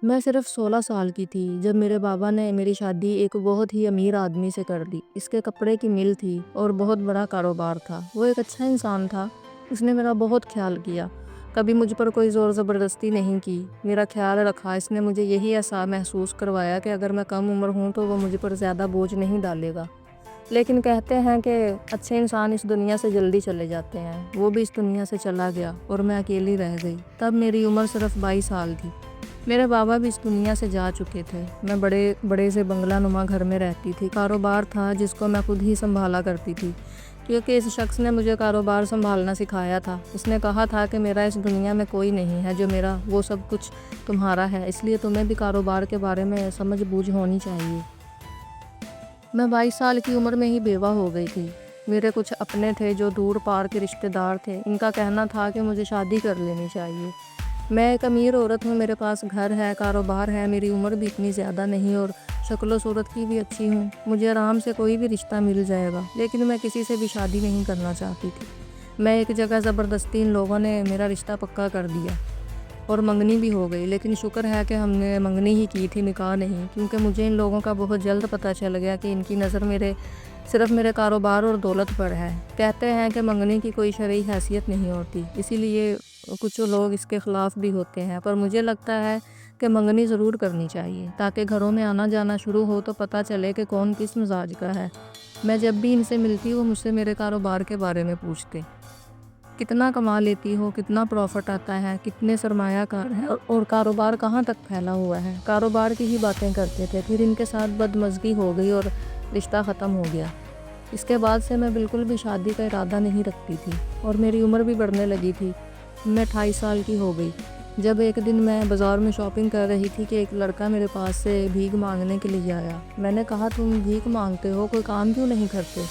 میں صرف 16 سال کی تھی جب میرے بابا نے میری شادی ایک بہت ہی امیر آدمی سے کر دی۔ اس کے کپڑے کی مل تھی اور بہت بڑا کاروبار تھا۔ وہ ایک اچھا انسان تھا، اس نے میرا بہت خیال کیا، کبھی مجھ پر کوئی زور زبردستی نہیں کی، میرا خیال رکھا۔ اس نے مجھے یہی احساس محسوس کروایا کہ اگر میں کم عمر ہوں تو وہ مجھ پر زیادہ بوجھ نہیں ڈالے گا۔ لیکن کہتے ہیں کہ اچھے انسان اس دنیا سے جلدی چلے جاتے ہیں۔ وہ بھی اس دنیا سے چلا گیا اور میں اکیلی رہ گئی۔ تب میری عمر صرف 22 سال تھی۔ میرے بابا بھی اس دنیا سے جا چکے تھے۔ میں بڑے سے بنگلہ نما گھر میں رہتی تھی۔ کاروبار تھا جس کو میں خود ہی سنبھالا کرتی تھی، کیونکہ اس شخص نے مجھے کاروبار سنبھالنا سکھایا تھا۔ اس نے کہا تھا کہ میرا اس دنیا میں کوئی نہیں ہے جو میرا، وہ سب کچھ تمہارا ہے، اس لیے تمہیں بھی کاروبار کے بارے میں سمجھ بوجھ ہونی چاہیے۔ میں 22 سال کی عمر میں ہی بیوہ ہو گئی تھی۔ میرے کچھ اپنے تھے جو دور پار کے رشتہ دار تھے، ان کا کہنا تھا کہ مجھے شادی کر لینی چاہیے۔ میں ایک امیر عورت ہوں، میرے پاس گھر ہے، کاروبار ہے، میری عمر بھی اتنی زیادہ نہیں اور شکل و صورت کی بھی اچھی ہوں، مجھے آرام سے کوئی بھی رشتہ مل جائے گا۔ لیکن میں کسی سے بھی شادی نہیں کرنا چاہتی تھی۔ میں ایک جگہ زبردستی ان لوگوں نے میرا رشتہ پکا کر دیا اور منگنی بھی ہو گئی، لیکن شکر ہے کہ ہم نے منگنی ہی کی تھی، نکاح نہیں، کیونکہ مجھے ان لوگوں کا بہت جلد پتہ چل گیا کہ ان کی نظر صرف میرے کاروبار اور دولت پر ہے۔ کہتے ہیں کہ منگنی کی کوئی شرعی حیثیت نہیں ہوتی، اسی لیے کچھ لوگ اس کے خلاف بھی ہوتے ہیں، پر مجھے لگتا ہے کہ منگنی ضرور کرنی چاہیے تاکہ گھروں میں آنا جانا شروع ہو تو پتہ چلے کہ کون کس مزاج کا ہے۔ میں جب بھی ان سے ملتی وہ مجھ سے میرے کاروبار کے بارے میں پوچھتے، کتنا کما لیتی ہو، کتنا پروفٹ آتا ہے، کتنے سرمایہ کار ہیں اور کاروبار کہاں تک پھیلا ہوا ہے۔ کاروبار کی ہی باتیں کرتے تھے۔ پھر ان کے ساتھ بدمزگی ہو گئی اور رشتہ ختم ہو گیا۔ اس کے بعد سے میں بالکل بھی شادی کا ارادہ نہیں رکھتی تھی اور میری عمر بھی بڑھنے لگی تھی۔ میں 28 سال کی ہو گئی جب ایک دن میں بازار میں شاپنگ کر رہی تھی کہ ایک لڑکا میرے پاس سے بھیک مانگنے کے لیے آیا۔ میں نے کہا، تم بھیک مانگتے ہو، کوئی کام کیوں نہیں کرتے؟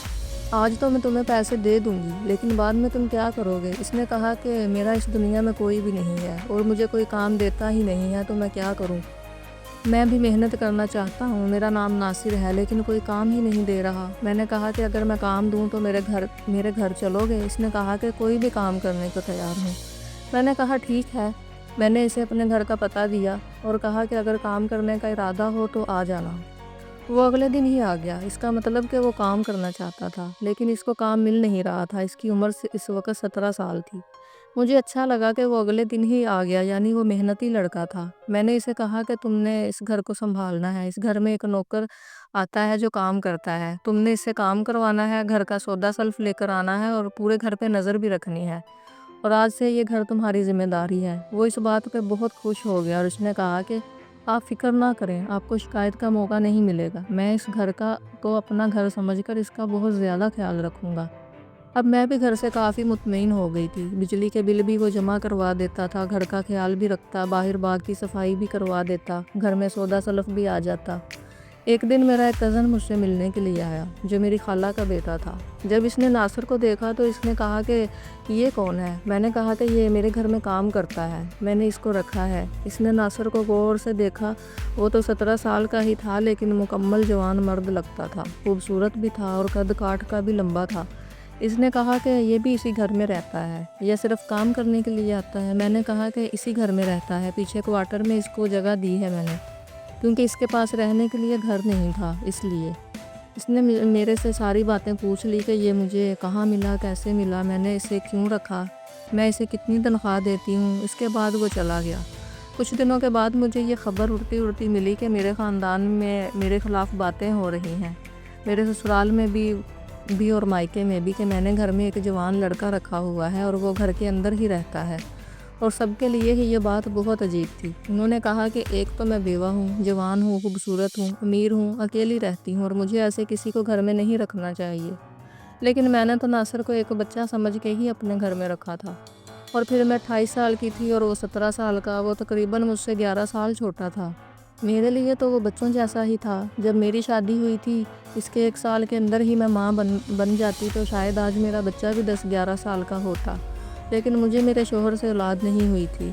آج تو میں تمہیں پیسے دے دوں گی، لیکن بعد میں تم کیا کرو گے؟ اس نے کہا کہ میرا اس دنیا میں کوئی بھی نہیں ہے اور مجھے کوئی کام دیتا ہی نہیں ہے، تو میں کیا کروں؟ میں بھی محنت کرنا چاہتا ہوں، میرا نام ناصر ہے، لیکن کوئی کام ہی نہیں دے رہا۔ میں نے کہا کہ اگر میں کام دوں تو میرے گھر چلو گے؟ اس نے کہا کہ کوئی بھی کام کرنے کو تیار ہوں۔ میں نے کہا ٹھیک ہے۔ میں نے اسے اپنے گھر کا پتہ دیا اور کہا کہ اگر کام کرنے کا ارادہ ہو تو آ جانا۔ وہ اگلے دن ہی آ گیا۔ اس کا مطلب کہ وہ کام کرنا چاہتا تھا، لیکن اس کو کام مل نہیں رہا تھا۔ اس کی عمر اس وقت 17 سال تھی۔ مجھے اچھا لگا کہ وہ اگلے دن ہی آ گیا، یعنی وہ محنتی لڑکا تھا۔ میں نے اسے کہا کہ تم نے اس گھر کو سنبھالنا ہے، اس گھر میں ایک نوکر آتا ہے جو کام کرتا ہے، تم نے اس سے کام کروانا ہے، گھر کا سودا سلف لے کر آنا ہے اور پورے گھر پہ نظر بھی رکھنی ہے، اور آج سے یہ گھر تمہاری ذمہ داری ہے۔ وہ اس بات پہ بہت خوش ہو گیا اور اس نے کہا کہ آپ فکر نہ کریں، آپ کو شکایت کا موقع نہیں ملے گا، میں اس گھر کو اپنا گھر سمجھ کر اس کا بہت زیادہ خیال رکھوں گا۔ اب میں بھی گھر سے کافی مطمئن ہو گئی تھی۔ بجلی کے بل بھی وہ جمع کروا دیتا تھا، گھر کا خیال بھی رکھتا، باہر باغ کی صفائی بھی کروا دیتا، گھر میں سودا سلف بھی آ جاتا۔ ایک دن میرا ایک کزن مجھ سے ملنے کے لیے آیا جو میری خالہ کا بیٹا تھا۔ جب اس نے ناصر کو دیکھا تو اس نے کہا کہ یہ کون ہے؟ میں نے کہا کہ یہ میرے گھر میں کام کرتا ہے، میں نے اس کو رکھا ہے۔ اس نے ناصر کو غور سے دیکھا۔ وہ تو 17 سال کا ہی تھا، لیکن مکمل جوان مرد لگتا تھا، خوبصورت بھی تھا اور قد کاٹ کا بھی لمبا تھا۔ اس نے کہا کہ یہ بھی اسی گھر میں رہتا ہے یا صرف کام کرنے کے لیے آتا ہے؟ میں نے کہا کہ اسی گھر میں رہتا ہے، پیچھے کوارٹر میں اس کو جگہ دی ہے میں نے، کیونکہ اس کے پاس رہنے کے لیے گھر نہیں تھا، اس لیے۔ اس نے میرے سے ساری باتیں پوچھ لی کہ یہ مجھے کہاں ملا، کیسے ملا، میں نے اسے کیوں رکھا، میں اسے کتنی تنخواہ دیتی ہوں۔ اس کے بعد وہ چلا گیا۔ کچھ دنوں کے بعد مجھے یہ خبر اڑتی ملی کہ میرے خاندان میں میرے خلاف باتیں ہو رہی ہیں، میرے سسرال میں بھی اور مائکے میں بھی، کہ میں نے گھر میں ایک جوان لڑکا رکھا ہوا ہے اور وہ گھر کے اندر ہی رہتا ہے، اور سب کے لیے ہی یہ بات بہت عجیب تھی۔ انہوں نے کہا کہ ایک تو میں بیوہ ہوں، جوان ہوں، خوبصورت ہوں، امیر ہوں، اکیلی رہتی ہوں اور مجھے ایسے کسی کو گھر میں نہیں رکھنا چاہیے، لیکن میں نے تو ناصر کو ایک بچہ سمجھ کے ہی اپنے گھر میں رکھا تھا۔ اور پھر میں 28 سال کی تھی اور وہ 17 سال کا، وہ تقریباً مجھ سے 11 سال چھوٹا تھا۔ میرے لیے تو وہ بچوں جیسا ہی تھا۔ جب میری شادی ہوئی تھی، اس کے 1 سال کے اندر ہی میں ماں بن جاتی تو شاید آج میرا بچہ بھی 10-11 سال کا ہوتا، لیکن مجھے میرے شوہر سے اولاد نہیں ہوئی تھی۔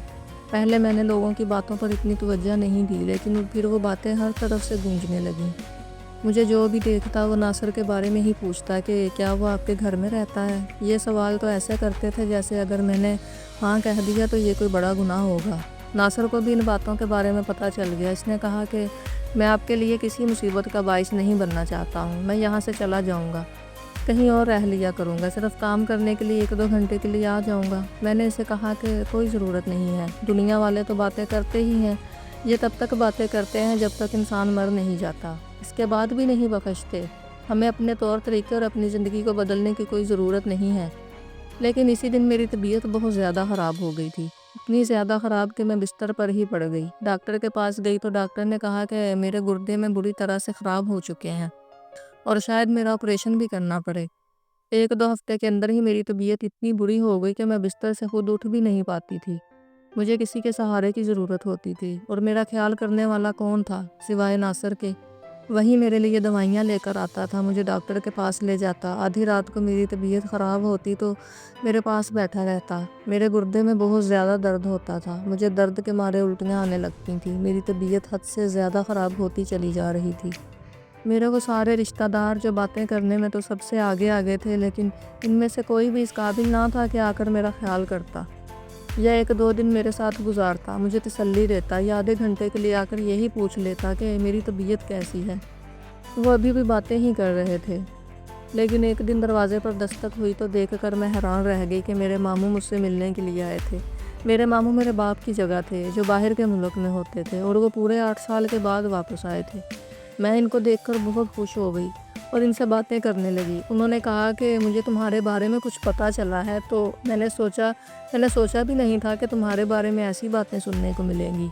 پہلے میں نے لوگوں کی باتوں پر اتنی توجہ نہیں دی، لیکن پھر وہ باتیں ہر طرف سے گونجنے لگیں۔ مجھے جو بھی دیکھتا وہ ناصر کے بارے میں ہی پوچھتا کہ کیا وہ آپ کے گھر میں رہتا ہے؟ یہ سوال تو ایسے کرتے تھے جیسے اگر میں نے ہاں کہہ دیا تو یہ کوئی بڑا گناہ ہوگا۔ ناصر کو بھی ان باتوں کے بارے میں پتہ چل گیا۔ اس نے کہا کہ میں آپ کے لیے کسی مصیبت کا باعث نہیں بننا چاہتا ہوں، میں یہاں سے چلا جاؤں گا، کہیں اور رہ لیا کروں گا، صرف کام کرنے کے لیے 1-2 گھنٹے کے لیے آ جاؤں گا۔ میں نے اسے کہا کہ کوئی ضرورت نہیں ہے، دنیا والے تو باتیں کرتے ہی ہیں، یہ تب تک باتیں کرتے ہیں جب تک انسان مر نہیں جاتا، اس کے بعد بھی نہیں بخشتے۔ ہمیں اپنے طور طریقے اور اپنی زندگی کو بدلنے کی کوئی ضرورت نہیں ہے۔ لیکن اسی دن میری طبیعت بہت زیادہ خراب ہو گئی تھی، اتنی زیادہ خراب کہ میں بستر پر ہی پڑ گئی۔ ڈاکٹر کے پاس گئی تو ڈاکٹر نے کہا کہ میرے گردے میں بری طرح سے خراب ہو چکے ہیں اور شاید میرا آپریشن بھی کرنا پڑے۔ 1-2 ہفتے کے اندر ہی میری طبیعت اتنی بری ہو گئی کہ میں بستر سے خود اٹھ بھی نہیں پاتی تھی، مجھے کسی کے سہارے کی ضرورت ہوتی تھی، اور میرا خیال کرنے والا کون تھا سوائے ناصر کے؟ وہی میرے لیے دوائیاں لے کر آتا تھا، مجھے ڈاکٹر کے پاس لے جاتا، آدھی رات کو میری طبیعت خراب ہوتی تو میرے پاس بیٹھا رہتا۔ میرے گردے میں بہت زیادہ درد ہوتا تھا، مجھے درد کے مارے الٹیاں آنے لگتی تھیں، میری طبیعت حد سے زیادہ خراب ہوتی چلی جا رہی تھی۔ میرے وہ سارے رشتہ دار جو باتیں کرنے میں تو سب سے آگے تھے، لیکن ان میں سے کوئی بھی اس قابل نہ تھا کہ آ کر میرا خیال کرتا یا 1-2 دن میرے ساتھ گزارتا، مجھے تسلی دیتا یا آدھے گھنٹے کے لیے آ کر یہی پوچھ لیتا کہ میری طبیعت کیسی ہے۔ وہ ابھی بھی باتیں ہی کر رہے تھے، لیکن ایک دن دروازے پر دستک ہوئی تو دیکھ کر میں حیران رہ گئی کہ میرے ماموں مجھ سے ملنے کے لیے آئے تھے۔ میرے ماموں میرے باپ کی جگہ تھے جو باہر کے ملک میں ہوتے تھے، اور وہ پورے 8 سال کے بعد واپس آئے تھے۔ میں ان کو دیکھ کر بہت خوش ہو گئی اور ان سے باتیں کرنے لگی۔ انہوں نے کہا کہ مجھے تمہارے بارے میں کچھ پتہ چلا ہے، تو میں نے سوچا بھی نہیں تھا کہ تمہارے بارے میں ایسی باتیں سننے کو ملیں گی۔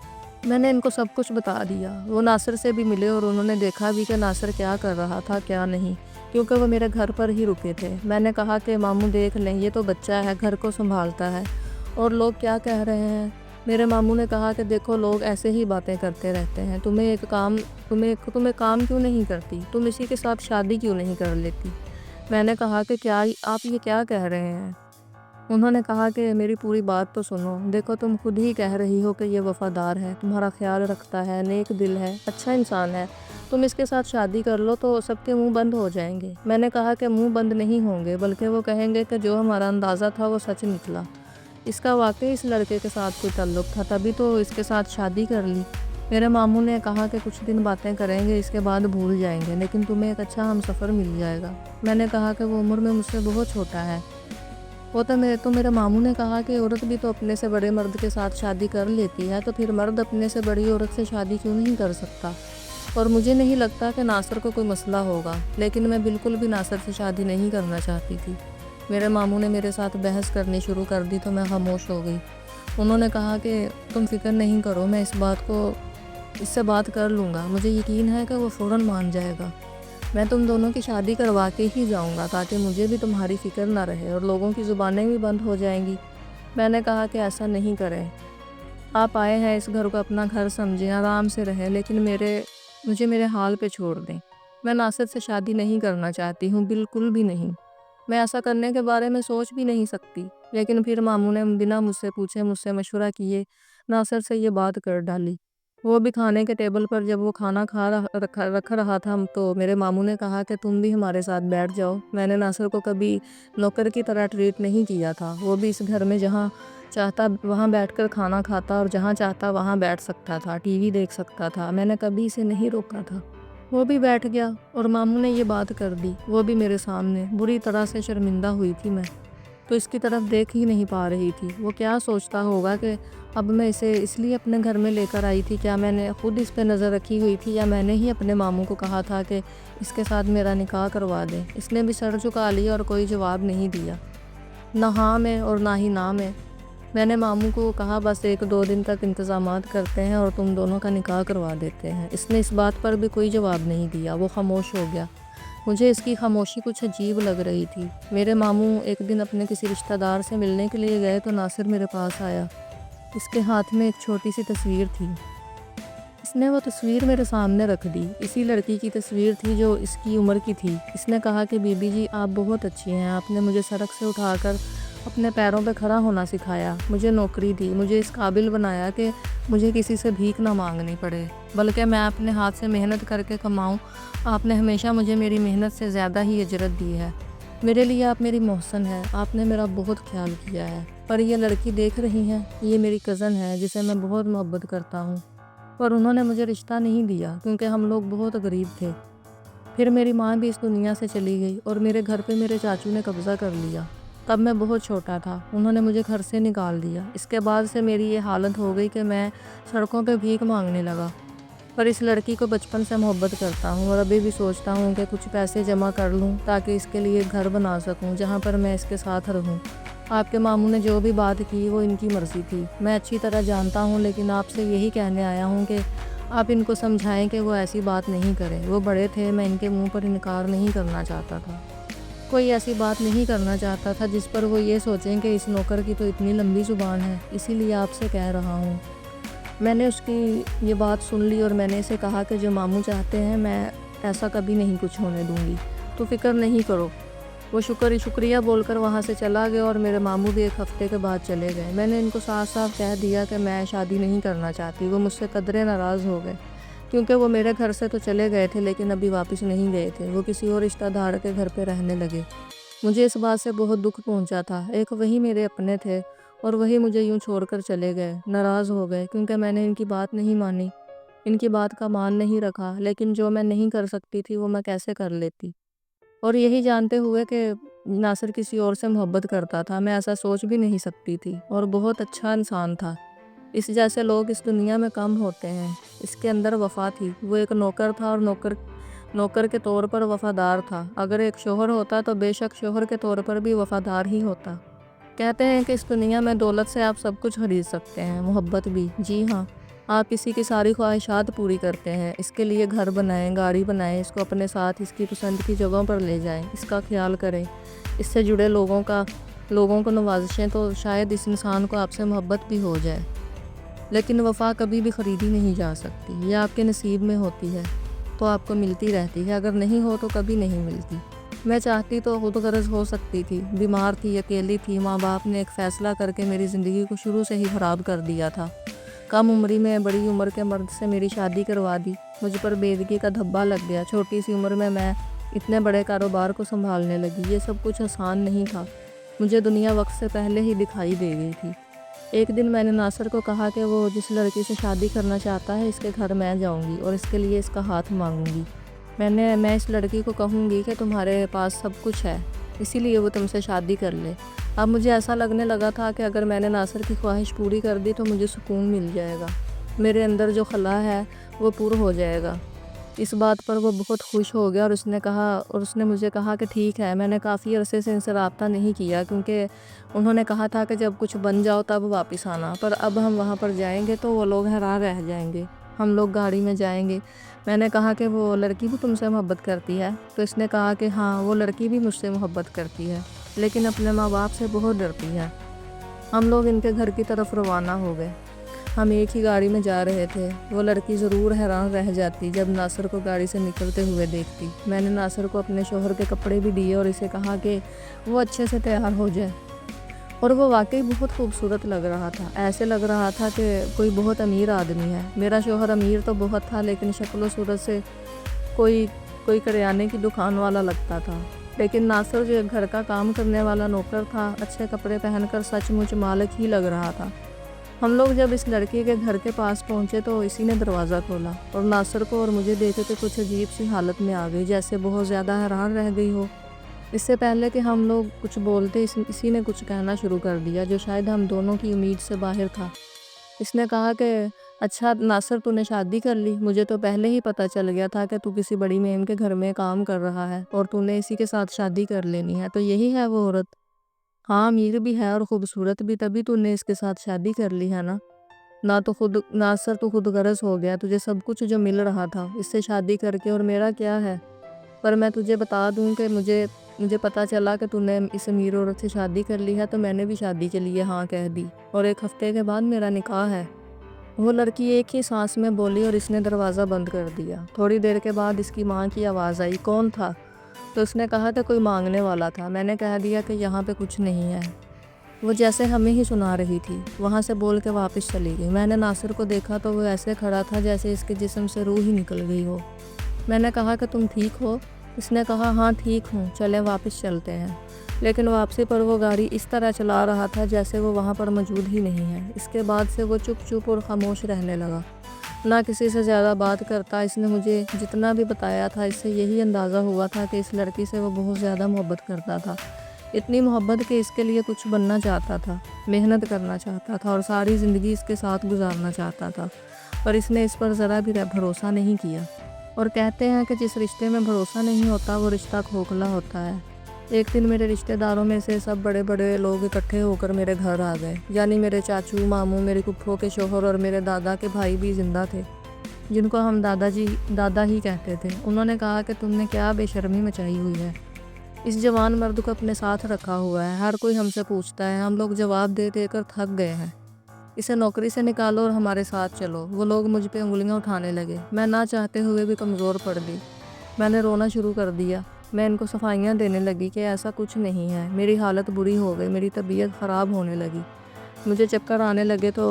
میں نے ان کو سب کچھ بتا دیا۔ وہ ناصر سے بھی ملے اور انہوں نے دیکھا بھی کہ ناصر کیا کر رہا تھا کیا نہیں، کیونکہ وہ میرے گھر پر ہی رکے تھے۔ میں نے کہا کہ ماموں دیکھ لیں، یہ تو بچہ ہے، گھر کو سنبھالتا ہے، اور لوگ کیا کہہ رہے ہیں۔ میرے ماموں نے کہا کہ دیکھو لوگ ایسے ہی باتیں کرتے رہتے ہیں، تمہیں کام کیوں نہیں کرتی، تم اسی کے ساتھ شادی کیوں نہیں کر لیتی۔ میں نے کہا کہ آپ یہ کیا کہہ رہے ہیں۔ انہوں نے کہا کہ میری پوری بات تو سنو، دیکھو تم خود ہی کہہ رہی ہو کہ یہ وفادار ہے، تمہارا خیال رکھتا ہے، نیک دل ہے، اچھا انسان ہے، تم اس کے ساتھ شادی کر لو تو سب کے منہ بند ہو جائیں گے۔ میں نے کہا کہ منہ بند نہیں ہوں گے، بلکہ وہ کہیں گے کہ جو ہمارا اندازہ تھا وہ سچ نکلا، اس کا واقعی اس لڑکے کے ساتھ کوئی تعلق تھا، تبھی تو اس کے ساتھ شادی کر لی۔ میرے ماموں نے کہا کہ کچھ دن باتیں کریں گے، اس کے بعد بھول جائیں گے، لیکن تمہیں ایک اچھا ہمسفر مل جائے گا۔ میں نے کہا کہ وہ عمر میں مجھ سے بہت چھوٹا ہے۔ میرے ماموں نے کہا کہ عورت بھی تو اپنے سے بڑے مرد کے ساتھ شادی کر لیتی ہے، تو پھر مرد اپنے سے بڑی عورت سے شادی کیوں نہیں کر سکتا؟ اور مجھے نہیں لگتا کہ ناصر کو کوئی مسئلہ ہوگا، لیکن میں بالکل بھی ناصر سے شادی نہیں کرنا چاہتی تھی۔ میرے ماموں نے میرے ساتھ بحث کرنی شروع کر دی تو میں خاموش ہو گئی۔ انہوں نے کہا کہ تم فکر نہیں کرو، میں اس سے بات کر لوں گا، مجھے یقین ہے کہ وہ فوراً مان جائے گا۔ میں تم دونوں کی شادی کروا کے ہی جاؤں گا تاکہ مجھے بھی تمہاری فکر نہ رہے اور لوگوں کی زبانیں بھی بند ہو جائیں گی۔ میں نے کہا کہ ایسا نہیں کریں، آپ آئے ہیں اس گھر کو اپنا گھر سمجھیں، آرام سے رہیں، لیکن مجھے میرے حال پہ چھوڑ دیں۔ میں ناصر سے شادی نہیں کرنا چاہتی ہوں، بالکل بھی نہیں، میں ایسا کرنے کے بارے میں سوچ بھی نہیں سکتی۔ لیکن پھر ماموں نے بنا مجھ سے پوچھے، مجھ سے مشورہ کیے، ناصر سے یہ بات کر ڈالی۔ وہ بھی کھانے کے ٹیبل پر جب وہ کھانا رکھ رہا تھا تو میرے ماموں نے کہا کہ تم بھی ہمارے ساتھ بیٹھ جاؤ۔ میں نے ناصر کو کبھی نوکر کی طرح ٹریٹ نہیں کیا تھا، وہ بھی اس گھر میں جہاں چاہتا وہاں بیٹھ کر کھانا کھاتا اور جہاں چاہتا وہاں بیٹھ سکتا تھا، ٹی وی دیکھ سکتا تھا، میں نے کبھی اسے نہیں روکا تھا۔ وہ بھی بیٹھ گیا اور ماموں نے یہ بات کر دی، وہ بھی میرے سامنے۔ بری طرح سے شرمندہ ہوئی تھی میں تو اس کی طرف دیکھ ہی نہیں پا رہی تھی۔ وہ کیا سوچتا ہوگا کہ اب میں اسے اس لیے اپنے گھر میں لے کر آئی تھی، کیا میں نے خود اس پہ نظر رکھی ہوئی تھی یا میں نے ہی اپنے ماموں کو کہا تھا کہ اس کے ساتھ میرا نکاح کروا دیں۔ اس نے بھی سر جھکا لیا اور کوئی جواب نہیں دیا، نہ ہاں میں اور نہ ہی نہ میں۔ میں نے ماموں کو کہا بس 1-2 دن تک انتظامات کرتے ہیں اور تم دونوں کا نکاح کروا دیتے ہیں۔ اس نے اس بات پر بھی کوئی جواب نہیں دیا، وہ خاموش ہو گیا۔ مجھے اس کی خاموشی کچھ عجیب لگ رہی تھی۔ میرے ماموں ایک دن اپنے کسی رشتہ دار سے ملنے کے لیے گئے تو ناصر میرے پاس آیا، اس کے ہاتھ میں ایک چھوٹی سی تصویر تھی۔ اس نے وہ تصویر میرے سامنے رکھ دی، اسی لڑکی کی تصویر تھی جو اس کی عمر کی تھی۔ اس نے کہا کہ بی بی جی آپ بہت اچھی ہیں، آپ نے مجھے سڑک سے اٹھا کر اپنے پیروں پہ کھڑا ہونا سکھایا، مجھے نوکری دی، مجھے اس قابل بنایا کہ مجھے کسی سے بھیک نہ مانگنی پڑے، بلکہ میں اپنے ہاتھ سے محنت کر کے کماؤں۔ آپ نے ہمیشہ مجھے میری محنت سے زیادہ ہی اجرت دی ہے، میرے لیے آپ میری محسن ہے، آپ نے میرا بہت خیال کیا ہے۔ پر یہ لڑکی دیکھ رہی ہیں، یہ میری کزن ہے جسے میں بہت محبت کرتا ہوں، پر انہوں نے مجھے رشتہ نہیں دیا کیونکہ ہم لوگ بہت غریب تھے۔ پھر میری ماں بھی اس دنیا سے چلی گئی اور میرے گھر پہ میرے چاچو نے قبضہ کر لیا۔ تب میں بہت چھوٹا تھا، انہوں نے مجھے گھر سے نکال دیا۔ اس کے بعد سے میری یہ حالت ہو گئی کہ میں سڑکوں پہ بھیک مانگنے لگا۔ پر اس لڑکی کو بچپن سے محبت کرتا ہوں اور ابھی بھی سوچتا ہوں کہ کچھ پیسے جمع کر لوں تاکہ اس کے لیے ایک گھر بنا سکوں جہاں پر میں اس کے ساتھ رہوں۔ آپ کے ماموں نے جو بھی بات کی وہ ان کی مرضی تھی، میں اچھی طرح جانتا ہوں، لیکن آپ سے یہی کہنے آیا ہوں کہ آپ ان کو سمجھائیں کہ وہ ایسی بات نہیں کریں۔ وہ بڑے تھے، میں ان کے منہ پر انکار نہیں کرنا چاہتا تھا۔ کوئی ایسی بات نہیں کرنا چاہتا تھا جس پر وہ یہ سوچیں کہ اس نوکر کی تو اتنی لمبی زبان ہے، اسی لیے آپ سے کہہ رہا ہوں۔ میں نے اس کی یہ بات سن لی اور میں نے اسے کہا کہ جو ماموں چاہتے ہیں میں ایسا کبھی نہیں کچھ ہونے دوں گی، تو فکر نہیں کرو۔ وہ شکریہ بول کر وہاں سے چلا گیا اور میرے ماموں بھی ایک ہفتے کے بعد چلے گئے۔ میں نے ان کو صاف صاف کہہ دیا کہ میں شادی نہیں کرنا چاہتی۔ وہ مجھ سے قدرے ناراض ہو گئے کیونکہ وہ میرے گھر سے تو چلے گئے تھے لیکن ابھی واپس نہیں گئے تھے، وہ کسی اور رشتہ دار کے گھر پہ رہنے لگے۔ مجھے اس بات سے بہت دکھ پہنچا تھا، ایک وہی میرے اپنے تھے اور وہی مجھے یوں چھوڑ کر چلے گئے۔ ناراض ہو گئے کیونکہ میں نے ان کی بات نہیں مانی، ان کی بات کا مان نہیں رکھا، لیکن جو میں نہیں کر سکتی تھی وہ میں کیسے کر لیتی؟ اور یہی جانتے ہوئے کہ ناصر کسی اور سے محبت کرتا تھا، میں ایسا سوچ بھی نہیں سکتی تھی، اور بہت اچھا انسان تھا۔ اس جیسے لوگ اس دنیا میں کم ہوتے ہیں۔ اس کے اندر وفا تھی، وہ ایک نوکر تھا اور نوکر کے طور پر وفادار تھا۔ اگر ایک شوہر ہوتا تو بے شک شوہر کے طور پر بھی وفادار ہی ہوتا۔ کہتے ہیں کہ اس دنیا میں دولت سے آپ سب کچھ خرید سکتے ہیں، محبت بھی۔ جی ہاں، آپ کسی کی ساری خواہشات پوری کرتے ہیں، اس کے لیے گھر بنائیں، گاڑی بنائیں، اس کو اپنے ساتھ اس کی پسند کی جگہوں پر لے جائیں، اس کا خیال کریں، اس سے جڑے لوگوں کو نوازشیں، تو شاید اس انسان کو آپ سے محبت بھی ہو جائے۔ لیکن وفا کبھی بھی خریدی نہیں جا سکتی، یہ آپ کے نصیب میں ہوتی ہے تو آپ کو ملتی رہتی ہے، اگر نہیں ہو تو کبھی نہیں ملتی۔ میں چاہتی تو خود غرض ہو سکتی تھی، بیمار تھی، اکیلی تھی، ماں باپ نے ایک فیصلہ کر کے میری زندگی کو شروع سے ہی خراب کر دیا تھا۔ کم عمری میں بڑی عمر کے مرد سے میری شادی کروا دی، مجھ پر بےدگی کا دھبا لگ گیا۔ چھوٹی سی عمر میں اتنے بڑے کاروبار کو سنبھالنے لگی، یہ سب کچھ آسان نہیں تھا، مجھے دنیا وقت سے پہلے ہی دکھائی دے گئی تھی۔ ایک دن میں نے ناصر کو کہا کہ وہ جس لڑکی سے شادی کرنا چاہتا ہے اس کے گھر میں جاؤں گی اور اس کے لیے اس کا ہاتھ مانگوں گی۔ میں اس لڑکی کو کہوں گی کہ تمہارے پاس سب کچھ ہے، اسی لیے وہ تم سے شادی کر لے۔ اب مجھے ایسا لگنے لگا تھا کہ اگر میں نے ناصر کی خواہش پوری کر دی تو مجھے سکون مل جائے گا، میرے اندر جو خلا ہے وہ پور ہو جائے گا۔ اس بات پر وہ بہت خوش ہو گیا اور اس نے مجھے کہا کہ ٹھیک ہے۔ میں نے کافی عرصے سے ان سے رابطہ نہیں کیا کیونکہ انہوں نے کہا تھا کہ جب کچھ بن جاؤ تب واپس آنا، پر اب ہم وہاں پر جائیں گے تو وہ لوگ حیران رہ جائیں گے، ہم لوگ گاڑی میں جائیں گے۔ میں نے کہا کہ وہ لڑکی بھی تم سے محبت کرتی ہے؟ تو اس نے کہا کہ ہاں، وہ لڑکی بھی مجھ سے محبت کرتی ہے لیکن اپنے ماں باپ سے بہت ڈرتی ہے۔ ہم لوگ ان کے گھر کی طرف روانہ ہو گئے، ہم ایک ہی گاڑی میں جا رہے تھے۔ وہ لڑکی ضرور حیران رہ جاتی جب ناصر کو گاڑی سے نکلتے ہوئے دیکھتی۔ میں نے ناصر کو اپنے شوہر کے کپڑے بھی دیے اور اسے کہا کہ وہ اچھے سے تیار ہو جائے، اور وہ واقعی بہت خوبصورت لگ رہا تھا، ایسے لگ رہا تھا کہ کوئی بہت امیر آدمی ہے۔ میرا شوہر امیر تو بہت تھا لیکن شکل و صورت سے کوئی کریانے کی دکان والا لگتا تھا، لیکن ناصر جو گھر کا کام کرنے والا نوکر تھا، اچھے کپڑے پہن کر سچ مچ مالک ہی لگ رہا تھا۔ ہم لوگ جب اس لڑکی کے گھر کے پاس پہنچے تو اسی نے دروازہ کھولا اور ناصر کو اور مجھے دیکھ کے کچھ عجیب سی حالت میں آ گئی، جیسے بہت زیادہ حیران رہ گئی ہو۔ اس سے پہلے کہ ہم لوگ کچھ بولتے اسی نے کچھ کہنا شروع کر دیا جو شاید ہم دونوں کی امید سے باہر تھا۔ اس نے کہا کہ اچھا ناصر، تو نے شادی کر لی؟ مجھے تو پہلے ہی پتہ چل گیا تھا کہ تو کسی بڑی میم کے گھر میں کام کر رہا ہے اور تو نے اسی کے ساتھ شادی کر لینی ہے، تو یہی ہے وہ عورت؟ ہاں، امیر بھی ہے اور خوبصورت بھی، تبھی تو نے اس کے ساتھ شادی کر لی ہے نا؟ ناصر، تو خود غرض ہو گیا، تجھے سب کچھ جو مل رہا تھا اس سے شادی کر کے، اور میرا کیا ہے؟ پر میں تجھے بتا دوں کہ مجھے پتہ چلا کہ تو نے اس امیر عورت سے شادی کر لی ہے تو میں نے بھی شادی کے لیے ہاں کہہ دی، اور ایک ہفتے کے بعد میرا نکاح ہے۔ وہ لڑکی ایک ہی سانس میں بولی اور اس نے دروازہ بند کر دیا۔ تھوڑی دیر کے بعد اس کی ماں کی آواز آئی، کون تھا؟ تو اس نے کہا کہ کوئی مانگنے والا تھا۔ میں نے کہہ دیا کہ یہاں پہ کچھ نہیں ہے۔ وہ جیسے ہمیں ہی سنا رہی تھی، وہاں سے بول کے واپس چلی گئی۔ میں نے ناصر کو دیکھا تو وہ ایسے کھڑا تھا جیسے اس کے جسم سے روح ہی نکل گئی ہو۔ میں نے کہا کہ تم ٹھیک ہو؟ اس نے کہا ہاں ٹھیک ہوں، چلیں واپس چلتے ہیں۔ لیکن واپسی پر وہ گاڑی اس طرح چلا رہا تھا جیسے وہ وہاں پر موجود ہی نہیں ہے۔ اس کے بعد سے وہ چپ چپ اور خاموش رہنے لگا، نہ کسی سے زیادہ بات کرتا۔ اس نے مجھے جتنا بھی بتایا تھا اس سے یہی اندازہ ہوا تھا کہ اس لڑکی سے وہ بہت زیادہ محبت کرتا تھا، اتنی محبت کہ اس کے لیے کچھ بننا چاہتا تھا، محنت کرنا چاہتا تھا اور ساری زندگی اس کے ساتھ گزارنا چاہتا تھا، پر اس نے اس پر ذرا بھی بھروسہ نہیں کیا۔ اور کہتے ہیں کہ جس رشتے میں بھروسہ نہیں ہوتا وہ رشتہ کھوکھلا ہوتا ہے۔ ایک دن میرے رشتہ داروں میں سے سب بڑے بڑے لوگ اکٹھے ہو کر میرے گھر آ گئے، یعنی میرے چاچو، ماموں، میری پھپھو کے شوہر اور میرے دادا کے بھائی بھی زندہ تھے، جن کو ہم دادا ہی کہتے تھے۔ انہوں نے کہا کہ تم نے کیا بے شرمی مچائی ہوئی ہے، اس جوان مرد کو اپنے ساتھ رکھا ہوا ہے، ہر کوئی ہم سے پوچھتا ہے، ہم لوگ جواب دے دے کر تھک گئے ہیں، اسے نوکری سے نکالو اور ہمارے ساتھ چلو۔ وہ لوگ مجھ پہ انگلیاں اٹھانے لگے، میں نہ چاہتے ہوئے بھی کمزور پڑ گئی، میں نے رونا شروع کر دیا۔ میں ان کو صفائیاں دینے لگی کہ ایسا کچھ نہیں ہے، میری حالت بری ہو گئی، میری طبیعت خراب ہونے لگی، مجھے چکر آنے لگے تو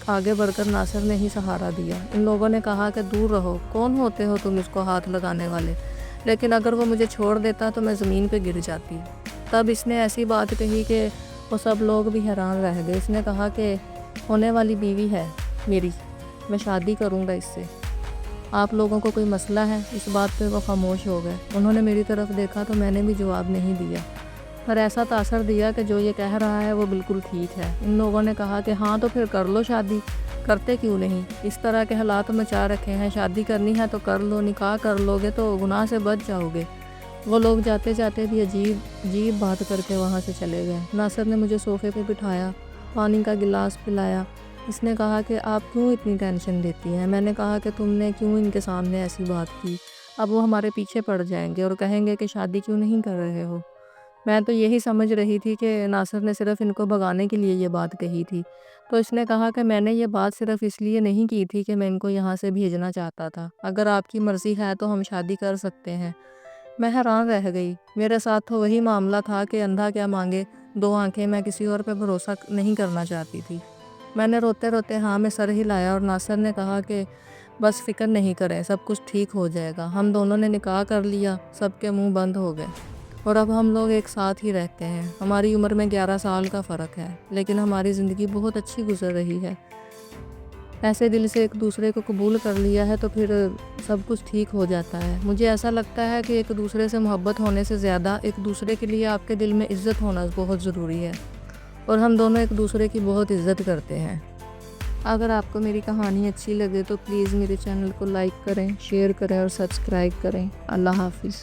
آگے بڑھ کر ناصر نے ہی سہارا دیا۔ ان لوگوں نے کہا کہ دور رہو، کون ہوتے ہو تم اس کو ہاتھ لگانے والے، لیکن اگر وہ مجھے چھوڑ دیتا تو میں زمین پہ گر جاتی۔ تب اس نے ایسی بات کہی کہ وہ سب لوگ بھی حیران رہ گئے۔ اس نے کہا کہ ہونے والی بیوی ہے میری، میں شادی کروں گا اس سے، آپ لوگوں کو کوئی مسئلہ ہے؟ اس بات پہ وہ خاموش ہو گئے۔ انہوں نے میری طرف دیکھا تو میں نے بھی جواب نہیں دیا، پر ایسا تاثر دیا کہ جو یہ کہہ رہا ہے وہ بالکل ٹھیک ہے۔ ان لوگوں نے کہا کہ ہاں تو پھر کر لو شادی، کرتے کیوں نہیں، اس طرح کے حالات مچا رکھے ہیں، شادی کرنی ہے تو کر لو، نکاح کر لو گے تو گناہ سے بچ جاؤ گے۔ وہ لوگ جاتے جاتے بھی عجیب بات کر کے وہاں سے چلے گئے۔ ناصر نے مجھے صوفے پہ بٹھایا، پانی کا گلاس پلایا۔ اس نے کہا کہ آپ کیوں اتنی ٹینشن لیتی ہیں؟ میں نے کہا کہ تم نے کیوں ان کے سامنے ایسی بات کی، اب وہ ہمارے پیچھے پڑ جائیں گے اور کہیں گے کہ شادی کیوں نہیں کر رہے ہو۔ میں تو یہی سمجھ رہی تھی کہ ناصر نے صرف ان کو بھگانے کے لیے یہ بات کہی تھی۔ تو اس نے کہا کہ میں نے یہ بات صرف اس لیے نہیں کی تھی کہ میں ان کو یہاں سے بھیجنا چاہتا تھا، اگر آپ کی مرضی ہے تو ہم شادی کر سکتے ہیں۔ میں حیران رہ گئی، میرے ساتھ تو وہی معاملہ تھا کہ اندھا کیا مانگے دو آنکھیں، میں کسی اور پہ بھروسہ نہیں کرنا چاہتی تھی۔ میں نے روتے روتے ہاں میں سر ہلایا اور ناصر نے کہا کہ بس فکر نہیں کریں، سب کچھ ٹھیک ہو جائے گا۔ ہم دونوں نے نکاح کر لیا، سب کے منہ بند ہو گئے اور اب ہم لوگ ایک ساتھ ہی رہتے ہیں۔ ہماری عمر میں 11 سال کا فرق ہے، لیکن ہماری زندگی بہت اچھی گزر رہی ہے۔ ایسے دل سے ایک دوسرے کو قبول کر لیا ہے تو پھر سب کچھ ٹھیک ہو جاتا ہے۔ مجھے ایسا لگتا ہے کہ ایک دوسرے سے محبت ہونے سے زیادہ ایک دوسرے کے لیے آپ کے دل میں عزت ہونا بہت ضروری ہے، اور ہم دونوں ایک دوسرے کی بہت عزت کرتے ہیں۔ اگر آپ کو میری کہانی اچھی لگے تو پلیز میرے چینل کو لائک کریں، شیئر کریں اور سبسکرائب کریں۔ اللہ حافظ۔